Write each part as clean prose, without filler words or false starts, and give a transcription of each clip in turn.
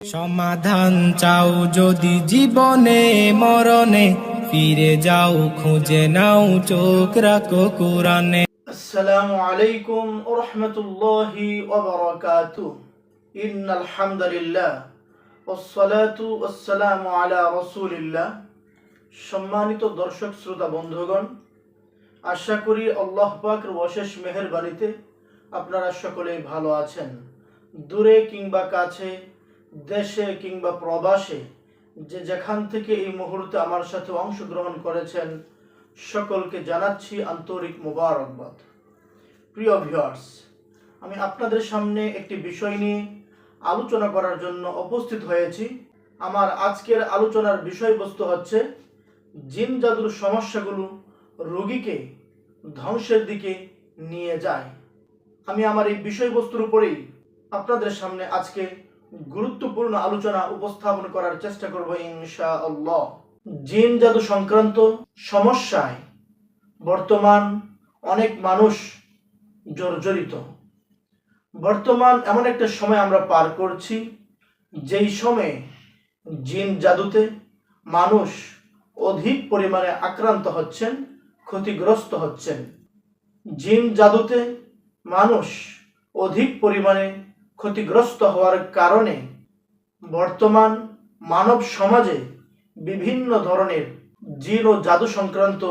সমাধান চাও যদি জীবনে মরণে, ফিরে যাও খুঁজে নাও চোখ রাখো কুরআনে। আসসালামু আলাইকুম ওয়া রাহমাতুল্লাহি ওয়া বারাকাতুহু। ইন্নাল হামদুলিল্লাহ ওয়াসসালাতু ওয়াসসালামু আলা রাসূলিল্লাহ। সম্মানিত দর্শক শ্রোতা বন্ধুগণ, আশা করি আল্লাহ পাকের অশেষ মেহেরবানিতে আপনারা সকলেই ভালো আছেন। দূরে কিংবা কাছে, দেশে কিংবা প্রবাসে, যে যেখান থেকে এই মুহূর্তে আমার সাথে অংশগ্রহণ করেছেন, সকলকে জানাচ্ছি আন্তরিক মোবারকবাদ। প্রিয় ভিউয়ার্স, আমি আপনাদের সামনে একটি বিষয় নিয়ে আলোচনা করার জন্য উপস্থিত হয়েছি। আমার আজকের আলোচনার বিষয়বস্তু হচ্ছে জিন জাদুর সমস্যাগুলো রোগীকে ধ্বংসের দিকে নিয়ে যায়। আমি আমার এই বিষয়বস্তুর উপরেই আপনাদের সামনে আজকে গুরুত্বপূর্ণ আলোচনা উপস্থাপন করার চেষ্টা করব ইনশাআল্লাহ। জিন জাদু সংক্রান্ত সমস্যায় বর্তমান অনেক মানুষ জর্জরিত। বর্তমান এমন একটা সময় আমরা পার করছি, যেই সময়ে জিন জাদুতে মানুষ অধিক পরিমাণে আক্রান্ত হচ্ছেন, ক্ষতিগ্রস্ত হচ্ছেন। জিন জাদুতে মানুষ অধিক পরিমাণে ক্ষতিগ্রস্ত হওয়ার কারণে বর্তমান মানব সমাজে বিভিন্ন ধরনের জিন ও জাদু সংক্রান্ত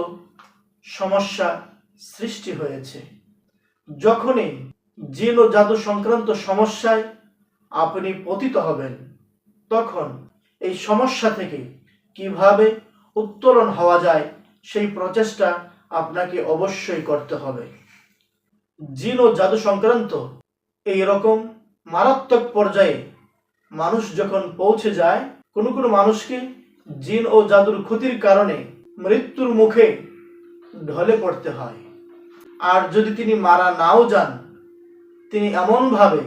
সমস্যা সৃষ্টি হয়েছে। যখনই জিন ও জাদু সংক্রান্ত সমস্যায় আপনি পতিত হবেন, তখন এই সমস্যা থেকে কিভাবে উত্তোলন হওয়া যায় সেই প্রচেষ্টা আপনাকে অবশ্যই করতে হবে। জিন ও জাদু সংক্রান্ত এই রকম মারাত্মক পর্যায়ে মানুষ যখন পৌঁছে যায়, কোনো কোনো মানুষকে জিন ও জাদুর ক্ষতির কারণে মৃত্যুর মুখে ঢলে পড়তে হয়। আর যদি তিনি মারা নাও যান, তিনি এমনভাবে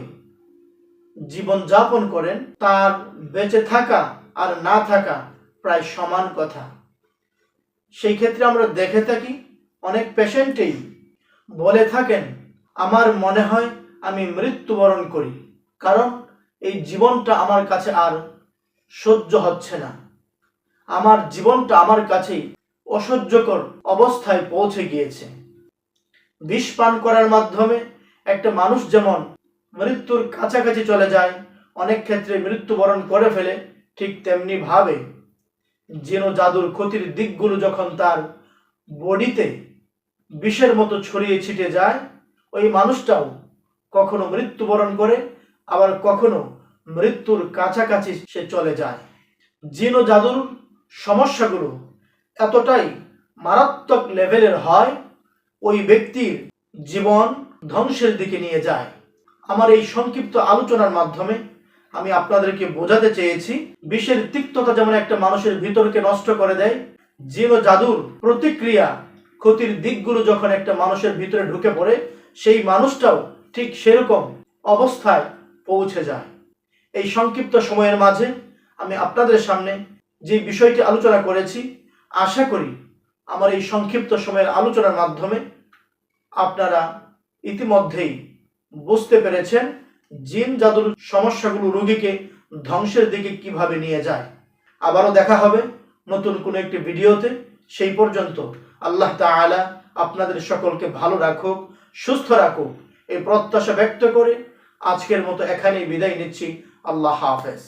জীবন যাপন করেন, তার বেঁচে থাকা আর না থাকা প্রায় সমান কথা। সেই ক্ষেত্রে আমরা দেখে থাকি অনেক পেশেন্টেই বলে থাকেন, আমার মনে হয় আমি মৃত্যুবরণ করি, কারণ এই জীবনটা আমার কাছে আর সহ্য হচ্ছে না, আমার জীবনটা আমার কাছেই অসহ্যকর অবস্থায় পৌঁছে গিয়েছে। বিষ পান করার মাধ্যমে একটা মানুষ যেমন মৃত্যুর কাছাকাছি চলে যায়, অনেক ক্ষেত্রে মৃত্যুবরণ করে ফেলে, ঠিক তেমনি ভাবে জিন ও জাদুর ক্ষতির দিকগুলো যখন তার বডিতে বিষের মতো ছড়িয়ে ছিটে যায়, ওই মানুষটাও কখনো মৃত্যুবরণ করে, আবার কখনো মৃত্যুর কাছাকাছি সে চলে যায়। জিন ও জাদুর সমস্যাগুলো এতটাই মারাত্মক লেভেলের হয়, ওই ব্যক্তির জীবন ধ্বংসের দিকে নিয়ে যায়। আমার এই সংক্ষিপ্ত আলোচনার মাধ্যমে আমি আপনাদেরকে বোঝাতে চেয়েছি, বিষের তিক্ততা যেমন একটা মানুষের ভিতরকে নষ্ট করে দেয়, জিন ও জাদুর প্রতিক্রিয়া ক্ষতির দিকগুলো যখন একটা মানুষের ভিতরে ঢুকে পড়ে, সেই মানুষটাও ঠিক সেরকম অবস্থায় পৌঁছে যায়। এই সংক্ষিপ্ত সময়ের মাঝে আমি আপনাদের সামনে যে বিষয়টি আলোচনা করেছি, আশা করি আমার এই সংক্ষিপ্ত সময়ের আলোচনার মাধ্যমে আপনারা ইতিমধ্যেই বুঝতে পেরেছেন জিন জাদুর সমস্যাগুলো রোগীকে ধ্বংসের দিকে কিভাবে নিয়ে যায়। আবারও দেখা হবে নতুন কোনো একটি ভিডিওতে। সেই পর্যন্ত আল্লাহ তাআলা আপনাদের সকলকে ভালো রাখুক, সুস্থ রাখুক, এই প্রত্যাশা ব্যক্ত করে আজকের মতো এখানেই বিদায় নিচ্ছি। আল্লাহ হাফেজ।